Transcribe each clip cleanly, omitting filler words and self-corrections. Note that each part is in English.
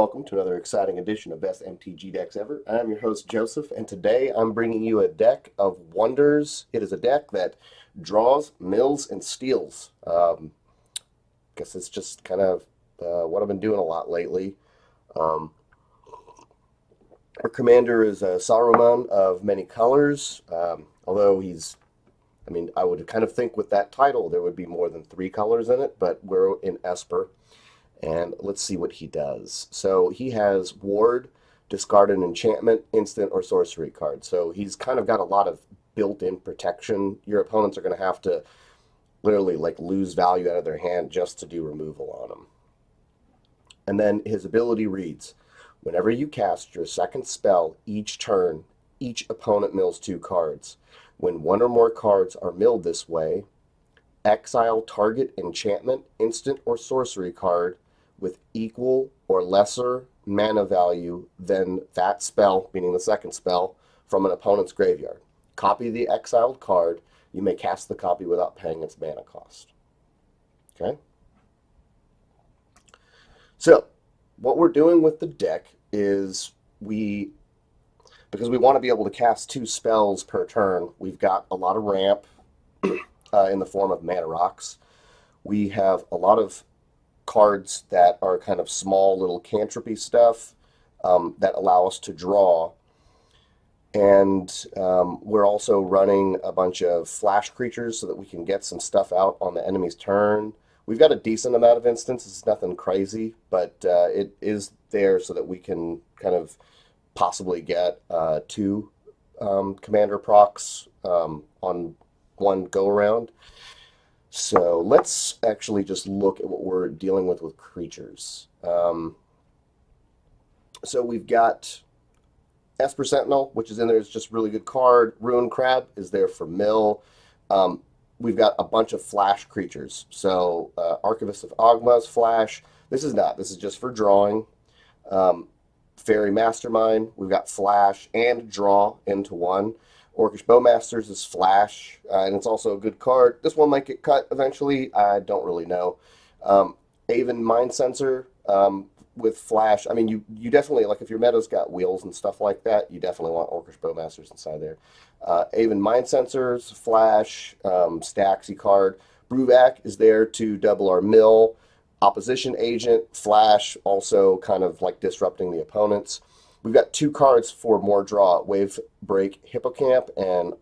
welcome to another exciting edition of Best MTG Decks Ever. I'm your host, Joseph, and today I'm bringing you a deck of wonders. It is a deck that draws, mills, and steals. Guess it's just kind of what I've been doing a lot lately. Um, our commander is Saruman of Many Colors, although I would kind of think with that title there would be more than 3 colors in it, but we're in Esper. And let's see what he does. So he has Ward, discard an enchantment, instant, or sorcery card. So he's kind of got a lot of built-in protection. Your opponents are going to have to literally lose value out of their hand just to do removal on him. And then his ability reads, whenever you cast your second spell each turn, each opponent mills 2 cards. When 1 or more cards are milled this way, exile target enchantment, instant, or sorcery card with equal or lesser mana value than that spell, meaning the second spell, from an opponent's graveyard. Copy the exiled card. You may cast the copy without paying its mana cost. Okay? So, what we're doing with the deck is because we want to be able to cast 2 spells per turn, we've got a lot of ramp in the form of mana rocks. We have a lot of cards that are kind of small little cantripy stuff that allow us to draw. And we're also running a bunch of flash creatures so that we can get some stuff out on the enemy's turn. We've got a decent amount of instances. It's nothing crazy, but it is there so that we can kind of possibly get 2 commander procs on one go-around. So let's actually just look at what we're dealing with creatures. So we've got Esper Sentinel, which is in there. It's just a really good card. Ruin Crab is there for mill. We've got a bunch of flash creatures. So Archivist of Ogma's flash. This is not. This is just for drawing. Fairy Mastermind. We've got flash and draw into one. Orcish Bowmasters is flash, and it's also a good card. This one might get cut eventually. I don't really know. Aven Mind Sensor with flash. I mean, you definitely, if your meta's got wheels and stuff like that, you definitely want Orcish Bowmasters inside there. Aven Mind Sensors, flash, Staxy card. Bruvac is there to double our mill. Opposition Agent, flash, also kind of disrupting the opponents. We've got 2 cards for more draw, Wave Break Hippocamp and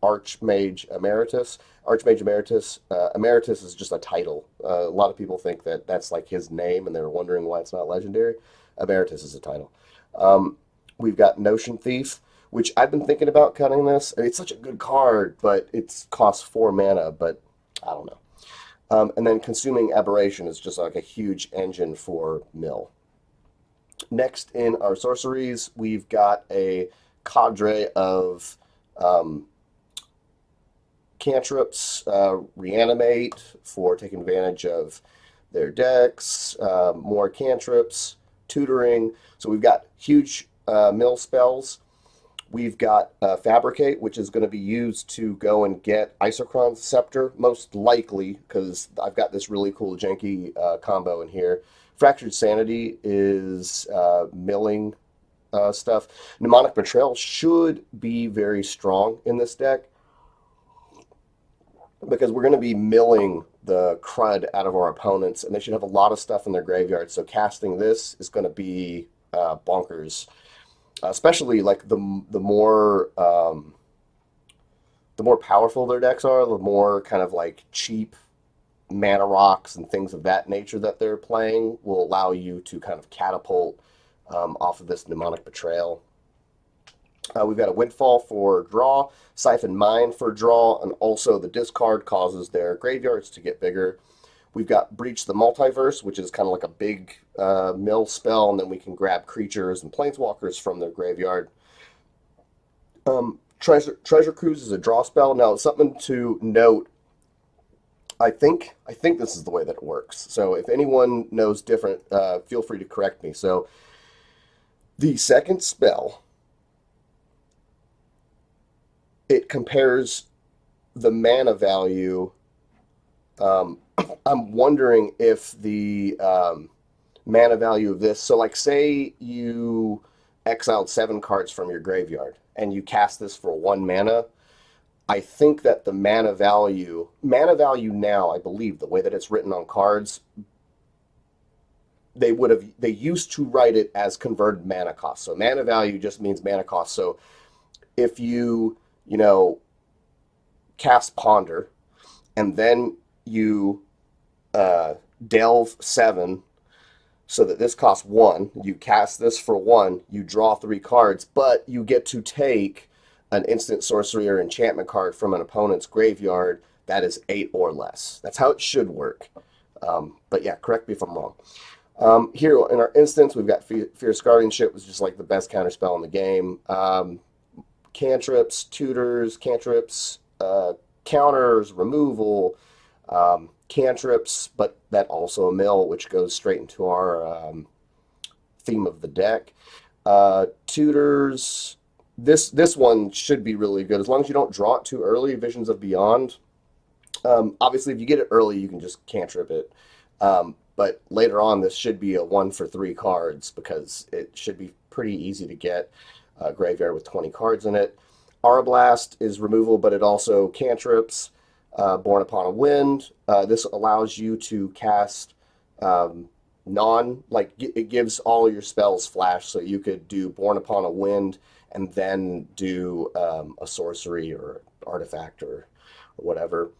Archmage Emeritus. Archmage Emeritus, Emeritus is just a title. A lot of people think that that's his name and they're wondering why it's not legendary. Emeritus is a title. We've got Notion Thief, which I've been thinking about cutting this. It's such a good card, but it costs 4 mana, but I don't know. And then Consuming Aberration is just a huge engine for mill. Next in our sorceries, we've got a cadre of cantrips, Reanimate for taking advantage of their decks, more cantrips, tutoring. So we've got huge mill spells. We've got Fabricate, which is going to be used to go and get Isochron's Scepter, most likely, because I've got this really cool janky combo in here. Fractured Sanity is milling stuff. Mnemonic Betrayal should be very strong in this deck because we're going to be milling the crud out of our opponents, and they should have a lot of stuff in their graveyard. So casting this is going to be bonkers, especially the more powerful their decks are, the more kind of cheap mana rocks and things of that nature that they're playing will allow you to kind of catapult off of this Mnemonic Betrayal. We've got a Windfall for draw, Siphon Mine for draw, and also the discard causes their graveyards to get bigger. We've got Breach the Multiverse, which is kind of a big mill spell, and then we can grab creatures and planeswalkers from their graveyard. Treasure Cruise is a draw spell. Now, something to note, I think this is the way that it works. So if anyone knows different, feel free to correct me. So the second spell, it compares the mana value. I'm wondering if the mana value of this. So, like, say you exiled 7 cards from your graveyard and you cast this for 1 mana. I think that the mana value now, I believe, the way that it's written on cards, they used to write it as converted mana cost. So mana value just means mana cost. So if you know, cast Ponder and then you delve 7 so that this costs 1. You cast this for 1. You draw 3 cards, but you get to take an instant sorcery or enchantment card from an opponent's graveyard that is 8 or less. That's how it should work. But yeah, correct me if I'm wrong. Here in our instance, we've got Fierce Guardianship, which is just like the best counterspell in the game. Cantrips, tutors, cantrips, counters, removal, cantrips, but that also a mill, which goes straight into our theme of the deck. Tutors, this one should be really good as long as you don't draw it too early. Visions of Beyond. Obviously, if you get it early, you can just cantrip it. But later on, this should be a 1 for 3 cards because it should be pretty easy to get a graveyard with 20 cards in it. Aura Blast is removal, but it also cantrips. Born Upon a Wind. This allows you to cast it gives all of your spells flash, so you could do Born Upon a Wind and then do a sorcery or artifact or whatever.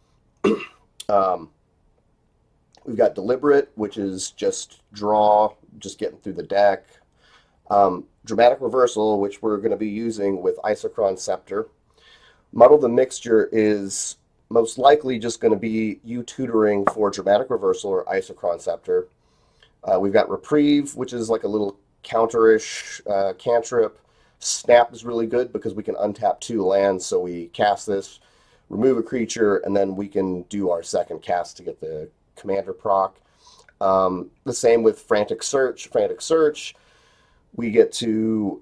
We've got Deliberate, which is just draw, just getting through the deck. Dramatic Reversal, which we're going to be using with Isochron Scepter. Muddle the Mixture is most likely just going to be you tutoring for Dramatic Reversal or Isochron Scepter. We've got Reprieve, which is like a little counterish cantrip. Snap is really good because we can untap 2 lands, so we cast this, remove a creature, and then we can do our second cast to get the commander proc. The same with Frantic Search. Frantic Search, we get to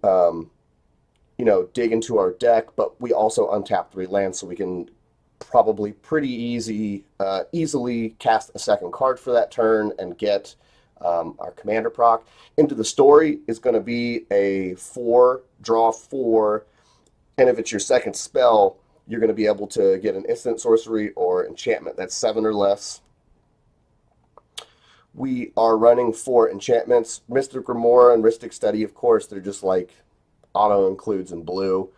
dig into our deck, but we also untap 3 lands, so we can probably pretty easily cast a second card for that turn and get our commander proc. Into the Story is going to be a 4, draw 4, and if it's your second spell, you're going to be able to get an instant sorcery or enchantment that's 7 or less. We are running 4 enchantments. Mystic Remora and Rhystic Study, of course, they're just like auto includes in blue.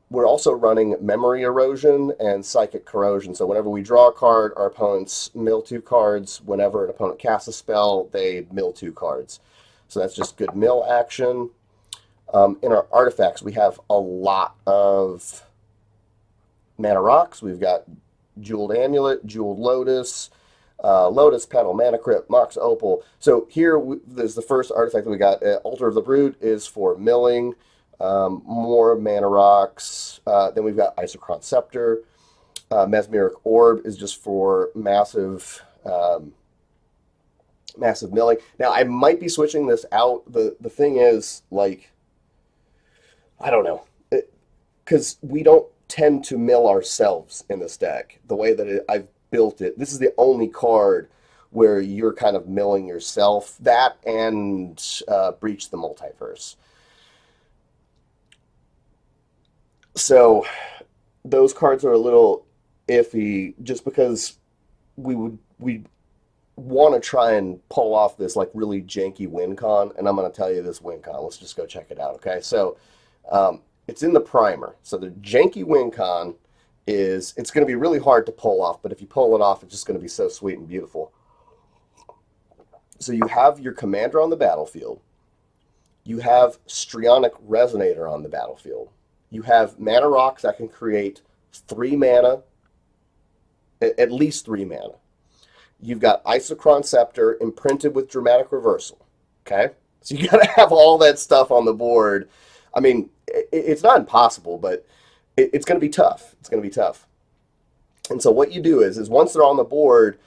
We're also running Memory Erosion and Psychic Corrosion. So whenever we draw a card, our opponents mill 2 cards. Whenever an opponent casts a spell, they mill 2 cards. So that's just good mill action. In our artifacts, we have a lot of mana rocks. We've got Jeweled Amulet, Jeweled Lotus, Lotus Petal, Mana Crypt, Mox Opal. So here, there's the first artifact that we got. Altar of the Brood is for milling. More mana rocks. Then we've got Isochron Scepter. Mesmeric Orb is just for massive milling. Now, I might be switching this out. The thing is, like, I don't know. Because we don't tend to mill ourselves in this deck. The way that I've built it, this is the only card where you're kind of milling yourself. That and Breach the Multiverse. So those cards are a little iffy just because we want to try and pull off this like really janky wincon, and I'm going to tell you this wincon. Let's just go check it out, okay? So it's in the primer. So the janky wincon it's going to be really hard to pull off, but if you pull it off, it's just going to be so sweet and beautiful. So you have your commander on the battlefield. You have Strionic Resonator on the battlefield. You have mana rocks that can create 3 mana, at least 3 mana. You've got Isochron Scepter imprinted with Dramatic Reversal. Okay? So you got to have all that stuff on the board. I mean, it's not impossible, but it's going to be tough. It's going to be tough. And so what you do is once they're on the board,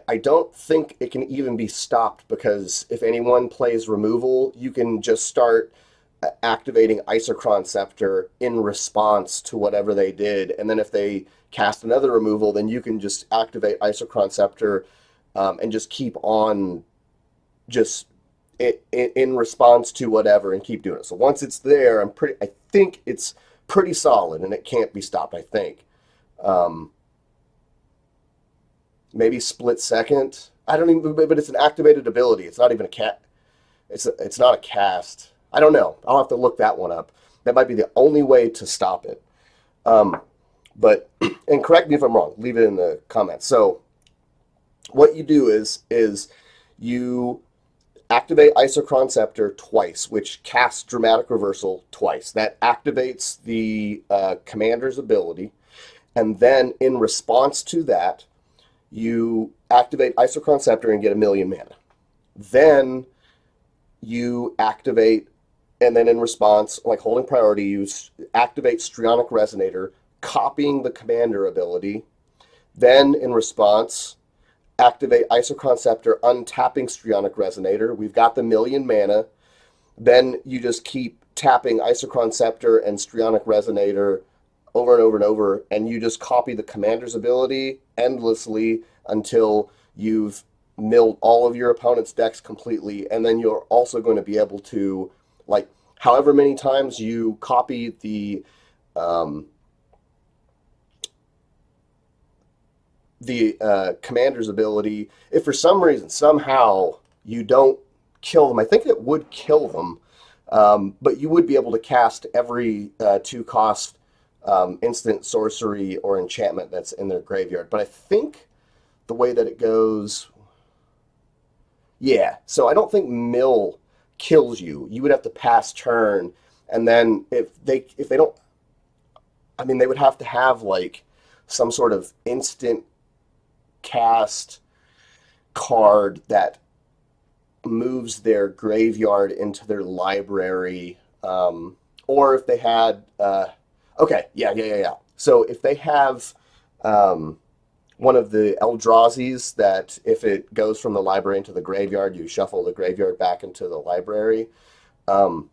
I don't think it can even be stopped because if anyone plays removal, you can just start activating Isochron Scepter in response to whatever they did. And then if they cast another removal, then you can just activate Isochron Scepter and just keep on just in response to whatever and keep doing it. So once it's there, I think it's pretty solid and it can't be stopped, I think. Um, Maybe split second. I don't even, but it's an activated ability. It's not even a cat. It's not a cast. I don't know. I'll have to look that one up. That might be the only way to stop it. Um, but and correct me if I'm wrong. Leave it in the comments. So what you do is you activate Isochron Scepter twice, which casts Dramatic Reversal twice. That activates the commander's ability, and then in response to that, you activate Isochron Scepter and get 1,000,000 mana. Then you activate, and then in response, like holding priority, you activate Strionic Resonator, copying the commander ability. Then in response, activate Isochron Scepter, untapping Strionic Resonator. We've got the 1,000,000 mana. Then you just keep tapping Isochron Scepter and Strionic Resonator over and over and over, and you just copy the commander's ability endlessly until you've milled all of your opponent's decks completely, and then you're also going to be able to, like, however many times you copy um, the commander's ability, if for some reason, somehow, you don't kill them, I think it would kill them, but you would be able to cast every 2 cost instant, sorcery, or enchantment that's in their graveyard. But I think the way that it goes, yeah, so I don't think mill kills you. You would have to pass turn, and then if they don't, I mean, they would have to have like some sort of instant cast card that moves their graveyard into their library, or if they had, okay, yeah. So if they have one of the Eldrazi's that if it goes from the library into the graveyard, you shuffle the graveyard back into the library, um,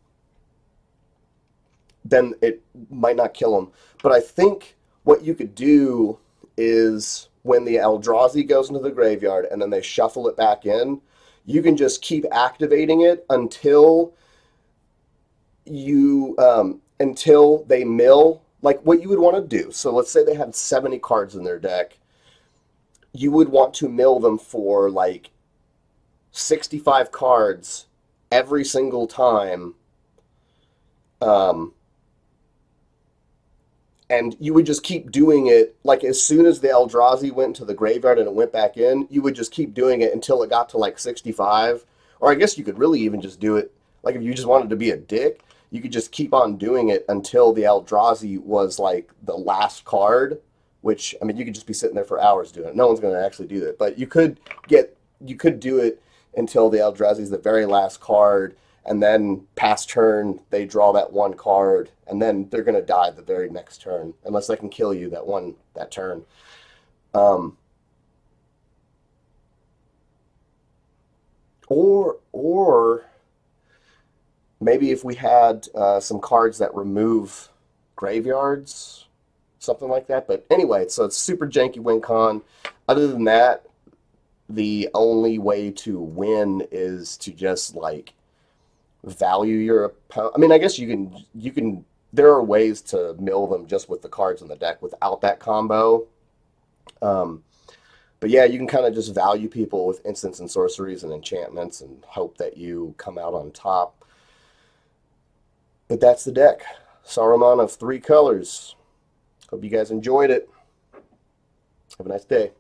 then it might not kill them. But I think what you could do is when the Eldrazi goes into the graveyard and then they shuffle it back in, you can just keep activating it until they mill, like what you would want to do. So let's say they had 70 cards in their deck. You would want to mill them for like 65 cards every single time. Um, and you would just keep doing it. Like as soon as the Eldrazi went to the graveyard and it went back in, you would just keep doing it until it got to like 65. Or I guess you could really even just do it, like if you just wanted to be a dick, you could just keep on doing it until the Eldrazi was like the last card, which, I mean, you could just be sitting there for hours doing it. No one's going to actually do that. But you could do it until the Eldrazi is the very last card, and then past turn, they draw that one card, and then they're going to die the very next turn, unless they can kill you that turn. Um, or maybe if we had some cards that remove graveyards, something like that. But anyway, so it's super janky wincon. Other than that, the only way to win is to just like value your opponent. I mean, I guess you can. There are ways to mill them just with the cards in the deck without that combo. Um, but yeah, you can kind of just value people with instants and sorceries and enchantments and hope that you come out on top. But that's the deck. Saruman of 3 colors. Hope you guys enjoyed it. Have a nice day.